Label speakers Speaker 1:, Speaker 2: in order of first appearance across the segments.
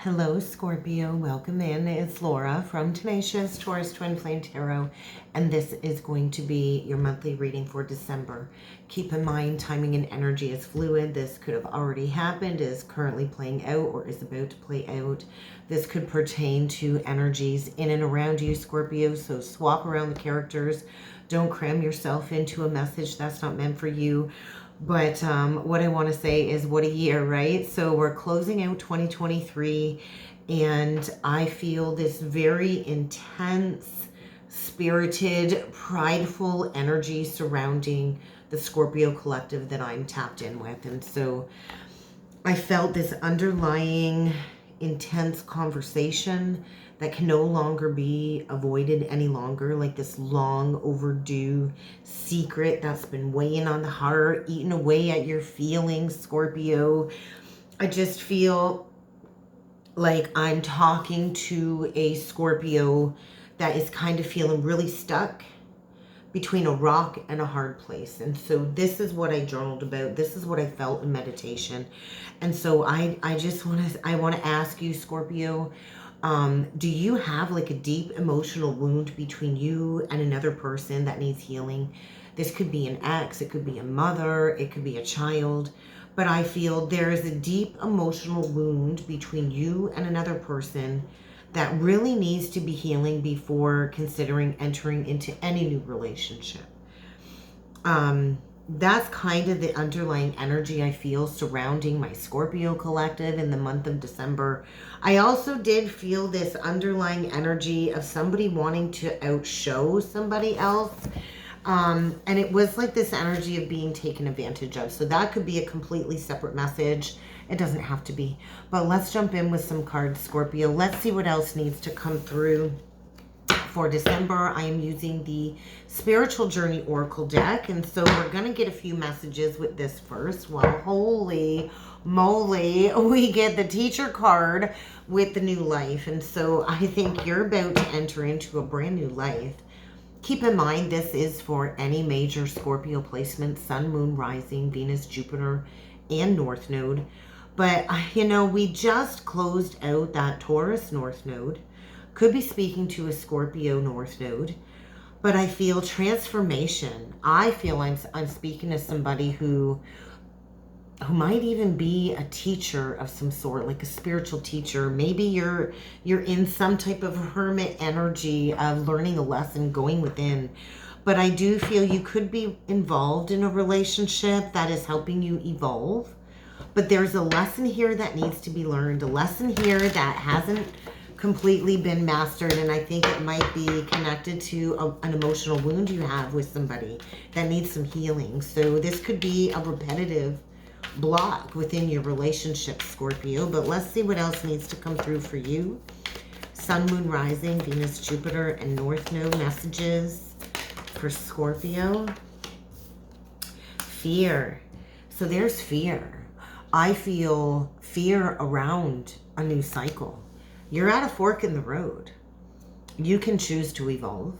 Speaker 1: Hello, Scorpio. Welcome in. It's Laura from Tenacious Taurus Twin Flame Tarot, and this is going to be your monthly reading for December. Keep in mind, timing and energy is fluid. This could have already happened, is currently playing out, or is about to play out. This could pertain to energies in and around you, Scorpio, so swap around the characters. Don't cram yourself into a message that's not meant for you. But what I want to say is what a year, right? So we're closing out 2023 and I feel this very intense, spirited, prideful energy surrounding the Scorpio collective that I'm tapped in with. And so I felt this underlying intense conversation that can no longer be avoided any longer, like this long overdue secret that's been weighing on the heart, eating away at your feelings, Scorpio. I just feel like I'm talking to a Scorpio that is kind of feeling really stuck between a rock and a hard place. And so this is what I journaled about. This is what I felt in meditation. And so I want to ask you, Scorpio, do you have like a deep emotional wound between you and another person that needs healing? This could be an ex, it could be a mother, it could be a child, but I feel there is a deep emotional wound between you and another person that really needs to be healing before considering entering into any new relationship. That's kind of the underlying energy I feel surrounding my Scorpio collective in the month of December. I also did feel this underlying energy of somebody wanting to outshow somebody else. And it was like this energy of being taken advantage of. So that could be a completely separate message. It doesn't have to be. But let's jump in with some cards, Scorpio. Let's see what else needs to come through. For December, I am using the Spiritual Journey Oracle deck. And so we're going to get a few messages with this first. Well, holy moly, we get the Teacher card with the new life. And so I think you're about to enter into a brand new life. Keep in mind, this is for any major Scorpio placement, Sun, Moon, Rising, Venus, Jupiter, and North Node. But, we just closed out that Taurus North Node. Could be speaking to a Scorpio North Node, but I feel transformation. I feel I'm speaking to somebody who might even be a teacher of some sort, like a spiritual teacher. Maybe you're in some type of hermit energy of learning a lesson, going within. But I do feel you could be involved in a relationship that is helping you evolve. But there's a lesson here that needs to be learned, a lesson here that hasn't completely been mastered, and I think it might be connected to an emotional wound you have with somebody that needs some healing. So this could be a repetitive block within your relationship, Scorpio. But let's see what else needs to come through for you. Sun, Moon, Rising, Venus, Jupiter, and North Node messages for Scorpio. Fear. So there's fear. I feel fear around a new cycle. You're at a fork in the road. You can choose to evolve,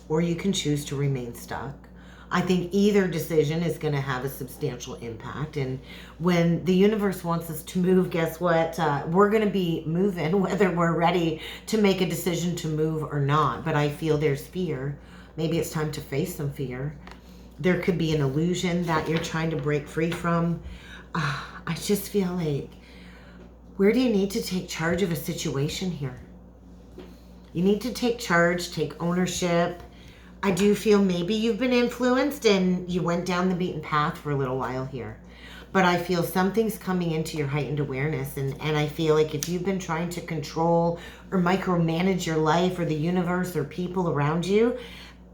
Speaker 1: or you can choose to remain stuck. I think either decision is going to have a substantial impact. And when the universe wants us to move, guess what? We're going to be moving, whether we're ready to make a decision to move or not. But I feel there's fear. Maybe it's time to face some fear. There could be an illusion that you're trying to break free from. I just feel like, where do you need to take charge of a situation here? You need to take charge, take ownership. I do feel maybe you've been influenced and you went down the beaten path for a little while here. But I feel something's coming into your heightened awareness. And I feel like if you've been trying to control or micromanage your life or the universe or people around you,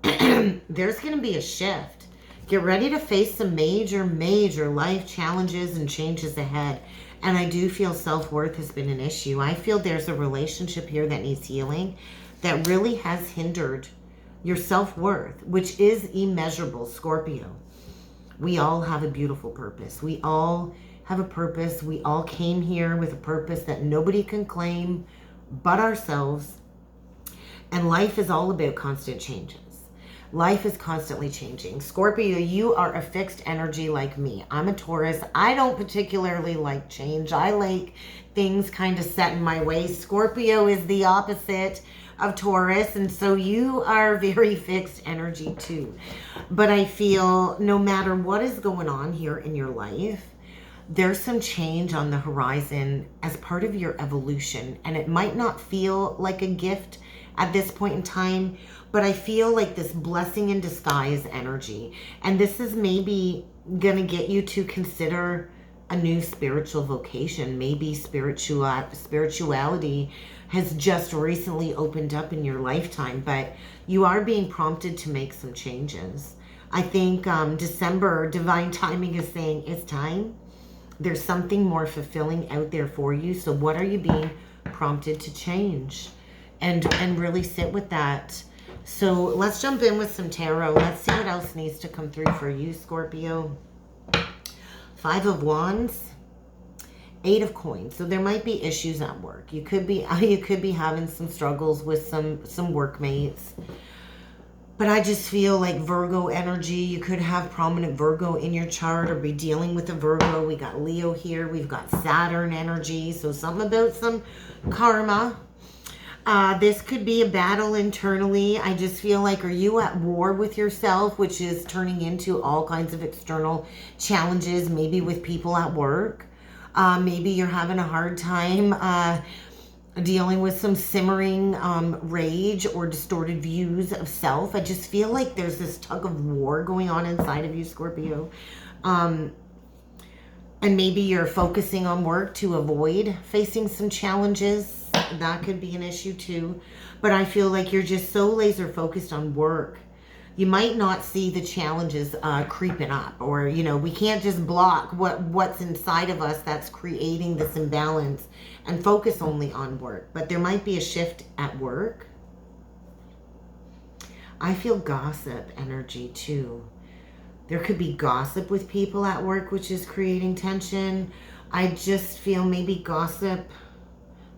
Speaker 1: there's going to be a shift. Get ready to face some major, major life challenges and changes ahead. And I do feel self-worth has been an issue. I feel there's a relationship here that needs healing that really has hindered your self-worth, which is immeasurable, Scorpio. We all have a beautiful purpose. We all have a purpose. We all came here with a purpose that nobody can claim but ourselves. And life is all about constant changes. Life is constantly changing. Scorpio, you are a fixed energy like me. I'm a Taurus. I don't particularly like change. I like things kind of set in my ways. Scorpio is the opposite of Taurus, and so you are very fixed energy too. But I feel no matter what is going on here in your life, there's some change on the horizon as part of your evolution, and it might not feel like a gift at this point in time, but I feel like this blessing in disguise energy. And this is maybe going to get you to consider a new spiritual vocation. Maybe spirituality has just recently opened up in your lifetime, but you are being prompted to make some changes. I think December, divine timing is saying it's time. There's something more fulfilling out there for you. So what are you being prompted to change? And really sit with that. So let's jump in with some tarot. Let's see what else needs to come through for you, Scorpio. 5 of Wands, 8 of Coins. So there might be issues at work. You could be having some struggles with some workmates. But I just feel like Virgo energy. You could have prominent Virgo in your chart or be dealing with a Virgo. We got Leo here. We've got Saturn energy. So something about some karma. This could be a battle internally. I just feel like, are you at war with yourself, which is turning into all kinds of external challenges, maybe with people at work. Maybe you're having a hard time dealing with some simmering rage or distorted views of self. I just feel like there's this tug of war going on inside of you, Scorpio. And maybe you're focusing on work to avoid facing some challenges. That could be an issue too. But I feel like you're just so laser focused on work. You might not see the challenges creeping up, or, you know, we can't just block what's inside of us that's creating this imbalance and focus only on work. But there might be a shift at work. I feel gossip energy too. There could be gossip with people at work, which is creating tension. I just feel maybe gossip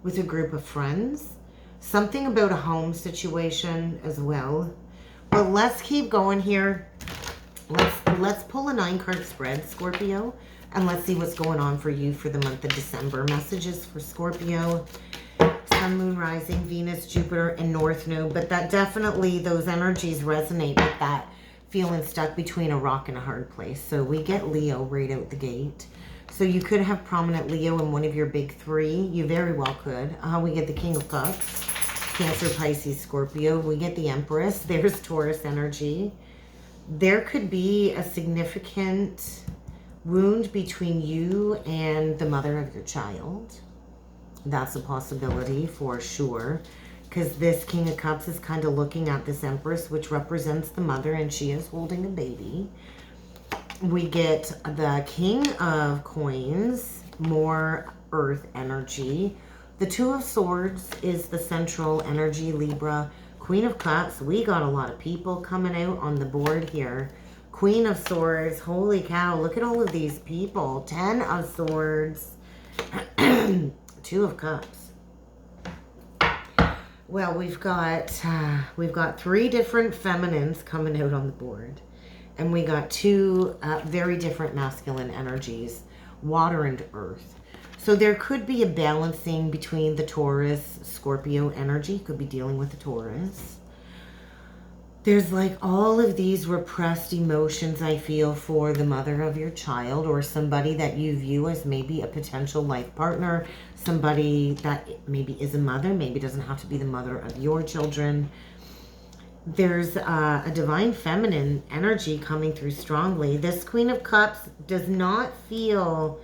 Speaker 1: with a group of friends. Something about a home situation as well. But let's keep going here. Let's pull a 9-card spread, Scorpio, and let's see what's going on for you for the month of December. Messages for Scorpio. Sun, Moon, Rising, Venus, Jupiter, and North Node. But that definitely, those energies resonate with that feeling stuck between a rock and a hard place. So we get Leo right out the gate. So you could have prominent Leo in one of your big 3. You very well could. We get the King of Cups. Cancer, Pisces, Scorpio. We get the Empress. There's Taurus energy. There could be a significant wound between you and the mother of your child. That's a possibility for sure. Because this King of Cups is kind of looking at this Empress, which represents the mother, and she is holding a baby. We get the King of Coins, more earth energy. The 2 of Swords is the central energy, Libra. Queen of Cups, we got a lot of people coming out on the board here. Queen of Swords, holy cow, look at all of these people. 10 of Swords, 2 of Cups. Well, we've got 3 different feminines coming out on the board. And we got 2 very different masculine energies, water and earth. So there could be a balancing between the Taurus, Scorpio energy. Could be dealing with the Taurus. There's like all of these repressed emotions, I feel, for the mother of your child, or somebody that you view as maybe a potential life partner, somebody that maybe is a mother, maybe doesn't have to be the mother of your children. There's a divine feminine energy coming through strongly. This Queen of Cups does not feel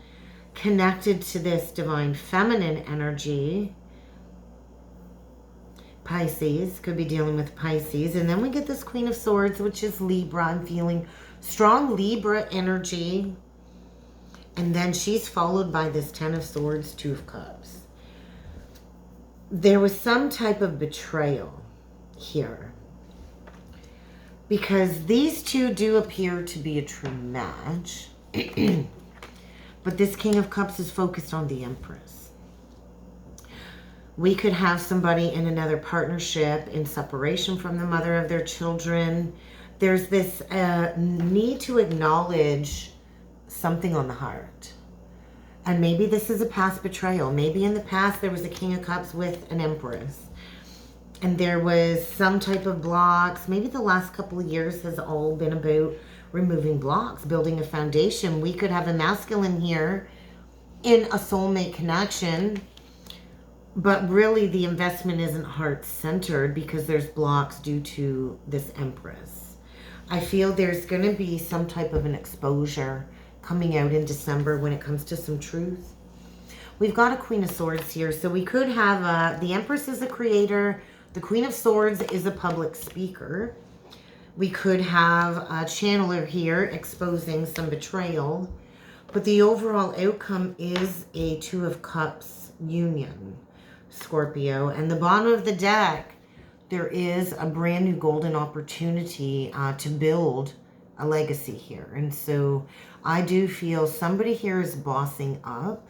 Speaker 1: connected to this divine feminine energy. Pisces, could be dealing with Pisces. And then we get this Queen of Swords, which is Libra. I'm feeling strong Libra energy. And then she's followed by this 10 of Swords, 2 of Cups. There was some type of betrayal here, because these 2 do appear to be a true match. But this King of Cups is focused on the Empress. We could have somebody in another partnership in separation from the mother of their children. There's this need to acknowledge something on the heart. And maybe this is a past betrayal. Maybe in the past there was a King of Cups with an Empress. And there was some type of blocks. Maybe the last couple of years has all been about removing blocks, building a foundation. We could have a masculine here in a soulmate connection, but really the investment isn't heart-centered because there's blocks due to this Empress. I feel there's going to be some type of an exposure coming out in December when it comes to some truth. We've got a Queen of Swords here, so we could have the Empress is a creator. The Queen of Swords is a public speaker. We could have a channeler here exposing some betrayal. But the overall outcome is a Two of Cups union, Scorpio. And the bottom of the deck, there is a brand new golden opportunity to build a legacy here. And so I do feel somebody here is bossing up.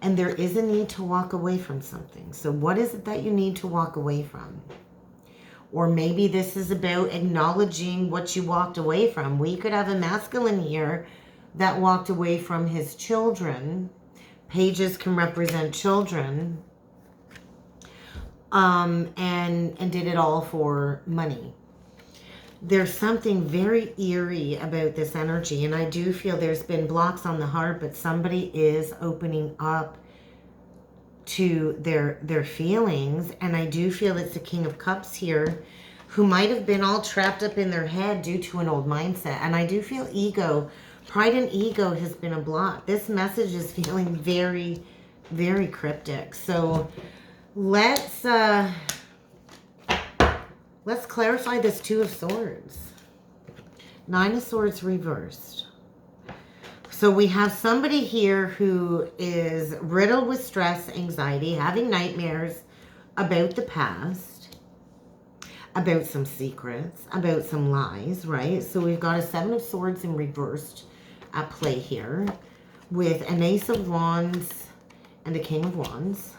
Speaker 1: And there is a need to walk away from something. So what is it that you need to walk away from? Or maybe this is about acknowledging what you walked away from. We could have a masculine here that walked away from his children. Pages can represent children. And did it all for money. There's something very eerie about this energy, and I do feel there's been blocks on the heart, but somebody is opening up to their feelings, and I do feel it's the King of Cups here who might have been all trapped up in their head due to an old mindset. And I do feel ego, pride and ego has been a block. This message is feeling very, very cryptic. So let's clarify this Two of Swords. Nine of Swords reversed. So we have somebody here who is riddled with stress, anxiety, having nightmares about the past, about some secrets, about some lies, right? So we've got a Seven of Swords in reversed at play here with an Ace of Wands and a King of Wands.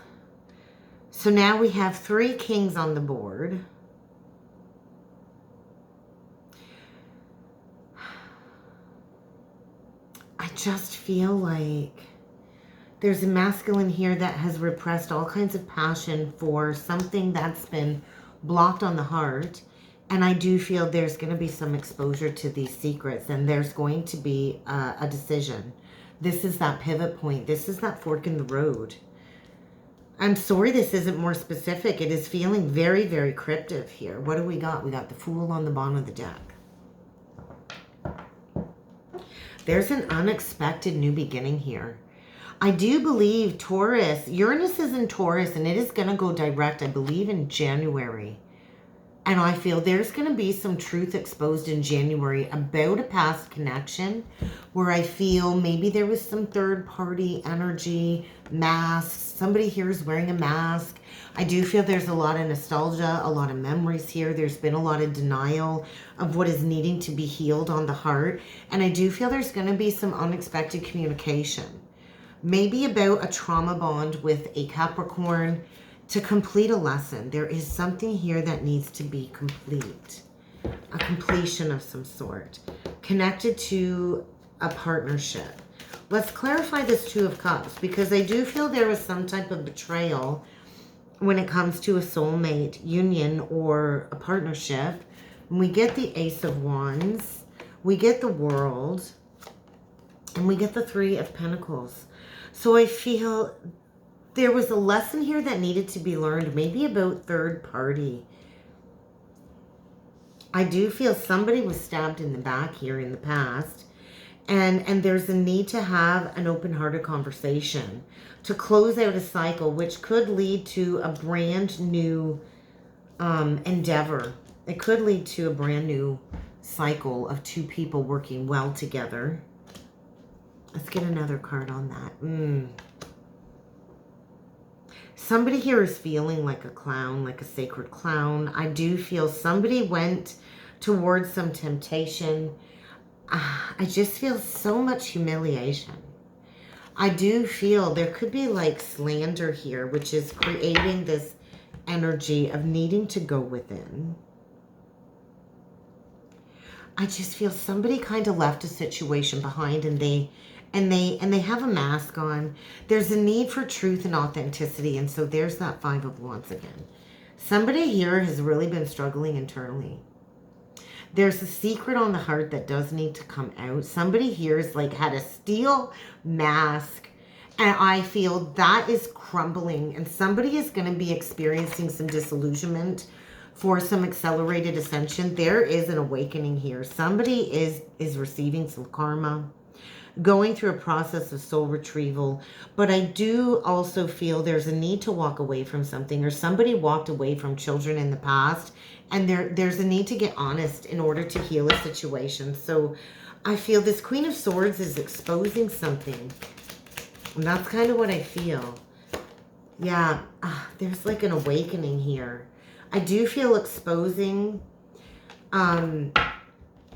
Speaker 1: So now we have three kings on the board. I just feel like there's a masculine here that has repressed all kinds of passion for something that's been blocked on the heart. And I do feel there's going to be some exposure to these secrets, and there's going to be a decision. This is that pivot point. This is that fork in the road. I'm sorry this isn't more specific. It is feeling very, very cryptic here. What do we got? We got the Fool on the bottom of the deck. There's an unexpected new beginning here. I do believe Taurus, Uranus is in Taurus, and it is going to go direct, I believe, in January. And I feel there's going to be some truth exposed in January about a past connection where I feel maybe there was some third-party energy, masks. Somebody here is wearing a mask. I do feel there's a lot of nostalgia, a lot of memories here. There's been a lot of denial of what is needing to be healed on the heart. And I do feel there's going to be some unexpected communication. Maybe about a trauma bond with a Capricorn to complete a lesson. There is something here that needs to be complete. A completion of some sort. Connected to a partnership. Let's clarify this Two of Cups, because I do feel there was some type of betrayal when it comes to a soulmate union or a partnership. We get the Ace of Wands, we get the World, and we get the Three of Pentacles. So I feel there was a lesson here that needed to be learned, maybe about third party. I do feel somebody was stabbed in the back here in the past. And there's a need to have an open-hearted conversation to close out a cycle, which could lead to a brand new endeavor. It could lead to a brand new cycle of two people working well together. Let's get another card on that. Somebody here is feeling like a clown, like a sacred clown. I do feel somebody went towards some temptation. I just feel so much humiliation. I do feel there could be like slander here, which is creating this energy of needing to go within. I just feel somebody kind of left a situation behind, and they have a mask on. There's a need for truth and authenticity, and so there's that Five of Wands again. Somebody here has really been struggling internally. There's a secret on the heart that does need to come out. Somebody here is like had a steel mask, and I feel that is crumbling, and somebody is going to be experiencing some disillusionment for some accelerated ascension. There is an awakening here. Somebody is receiving some karma, going through a process of soul retrieval. But I do also feel there's a need to walk away from something, or somebody walked away from children in the past, and there's a need to get honest in order to heal a situation. So I feel this Queen of Swords is exposing something. And that's kind of what I feel. Yeah, there's like an awakening here. I do feel exposing some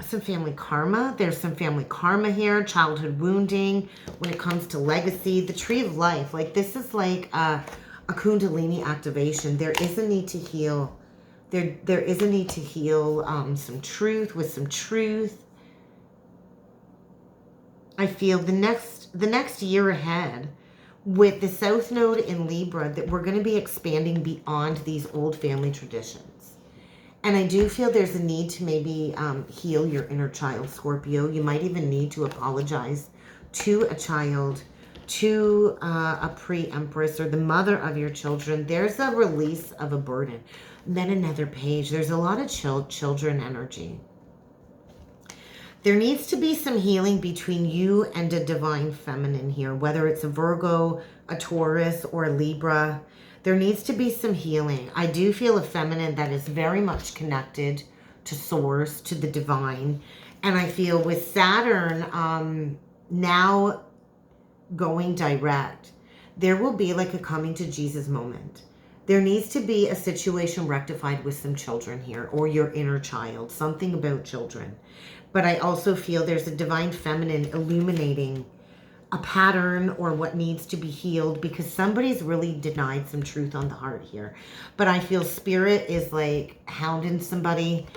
Speaker 1: family karma. There's some family karma here, childhood wounding when it comes to legacy, the Tree of Life. Like this is like a Kundalini activation. There is a need to heal. There is a need to heal some truth with some truth. I feel the next year ahead with the South Node in Libra that we're going to be expanding beyond these old family traditions. And I do feel there's a need to maybe heal your inner child, Scorpio. You might even need to apologize to a child, to a pre-empress or the mother of your children. There's a release of a burden. Then another page. There's a lot of children energy. There needs to be some healing between you and a divine feminine here, whether it's a Virgo, a Taurus, or a Libra. There needs to be some healing. I do feel a feminine that is very much connected to source, to the divine. And I feel with Saturn now going direct, there will be like a coming to Jesus moment. There needs to be a situation rectified with some children here, or your inner child, something about children. But I also feel there's a divine feminine illuminating a pattern or what needs to be healed, because somebody's really denied some truth on the heart here. But I feel spirit is like hounding somebody,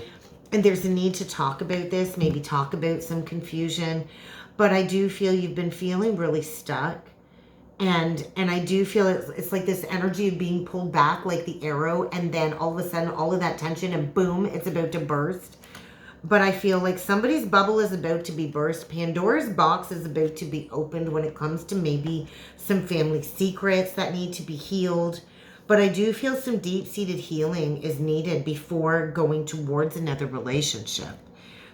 Speaker 1: and there's a need to talk about this, maybe talk about some confusion. But I do feel you've been feeling really stuck. And I do feel it's like this energy of being pulled back like the arrow, and then all of a sudden all of that tension and boom, it's about to burst. But I feel like somebody's bubble is about to be burst. Pandora's box is about to be opened when it comes to maybe some family secrets that need to be healed. But I do feel some deep-seated healing is needed before going towards another relationship.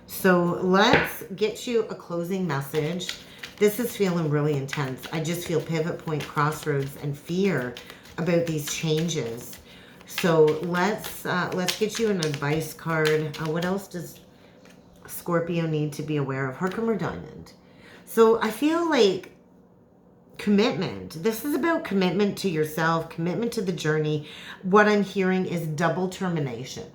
Speaker 1: So let's get you a closing message. This is feeling really intense. I just feel pivot point, crossroads, and fear about these changes. So let's get you an advice card. What else does Scorpio need to be aware of? Herkimer Diamond. So I feel like commitment. This is about commitment to yourself, commitment to the journey. What I'm hearing is double termination.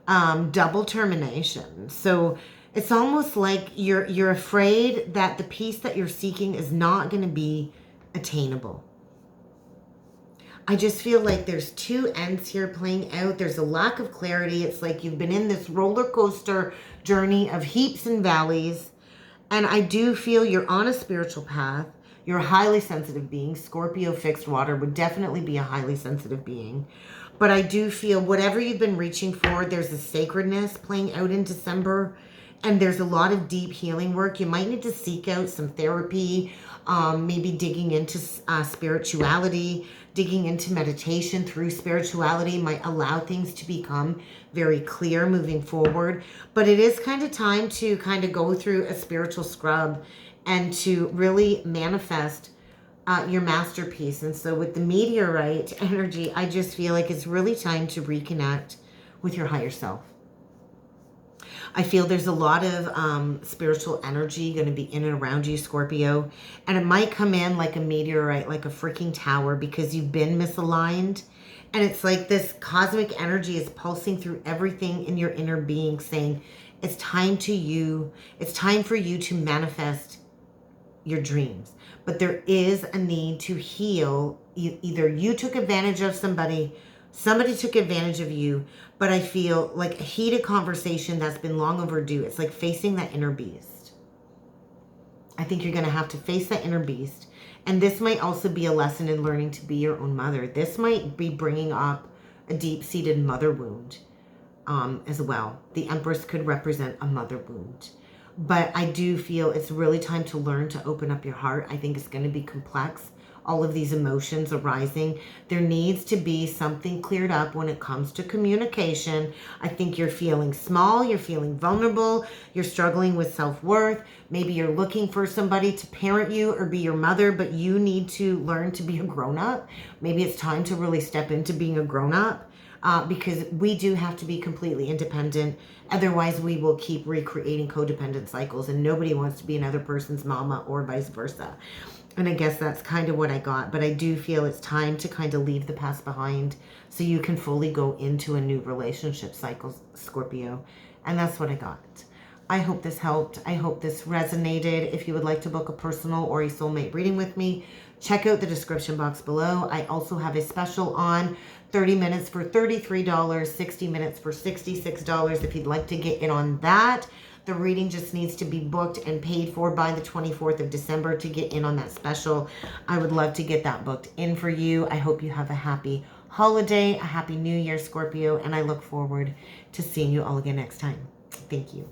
Speaker 1: Double termination. So it's almost like you're afraid that the peace that you're seeking is not going to be attainable. I just feel like there's two ends here playing out. There's a lack of clarity. It's like you've been in this roller coaster journey of heaps and valleys. And I do feel you're on a spiritual path. You're a highly sensitive being. Scorpio fixed water would definitely be a highly sensitive being. But I do feel whatever you've been reaching for, there's a sacredness playing out in December. And there's a lot of deep healing work. You might need to seek out some therapy, maybe digging into spirituality, digging into meditation through spirituality might allow things to become very clear moving forward. But it is kind of time to kind of go through a spiritual scrub and to really manifest your masterpiece. And so with the meteorite energy, I just feel like it's really time to reconnect with your higher self. I feel there's a lot of spiritual energy going to be in and around you, Scorpio. And it might come in like a meteorite, like a freaking tower, because you've been misaligned. And it's like this cosmic energy is pulsing through everything in your inner being, saying it's time for you to manifest your dreams. But there is a need to heal. Either you took advantage of somebody Somebody took advantage of you, but I feel like a heated conversation that's been long overdue. It's like facing that inner beast. I think you're going to have to face that inner beast. And this might also be a lesson in learning to be your own mother. This might be bringing up a deep-seated mother wound as well. The Empress could represent a mother wound. But I do feel it's really time to learn to open up your heart. I think it's going to be complex. All of these emotions arising. There needs to be something cleared up when it comes to communication. I think you're feeling small. You're feeling vulnerable. You're struggling with self-worth. Maybe you're looking for somebody to parent you or be your mother, but you need to learn to be a grown-up. Maybe it's time to really step into being a grown-up. Because we do have to be completely independent. Otherwise, we will keep recreating codependent cycles, and nobody wants to be another person's mama or vice versa. And I guess that's kind of what I got. But I do feel it's time to kind of leave the past behind so you can fully go into a new relationship cycle, Scorpio. And that's what I got. I hope this helped. I hope this resonated. If you would like to book a personal or a soulmate reading with me, check out the description box below. I also have a special on 30 minutes for $33, 60 minutes for $66. If you'd like to get in on that, the reading just needs to be booked and paid for by the 24th of December to get in on that special. I would love to get that booked in for you. I hope you have a happy holiday, a happy new year, Scorpio, and I look forward to seeing you all again next time. Thank you.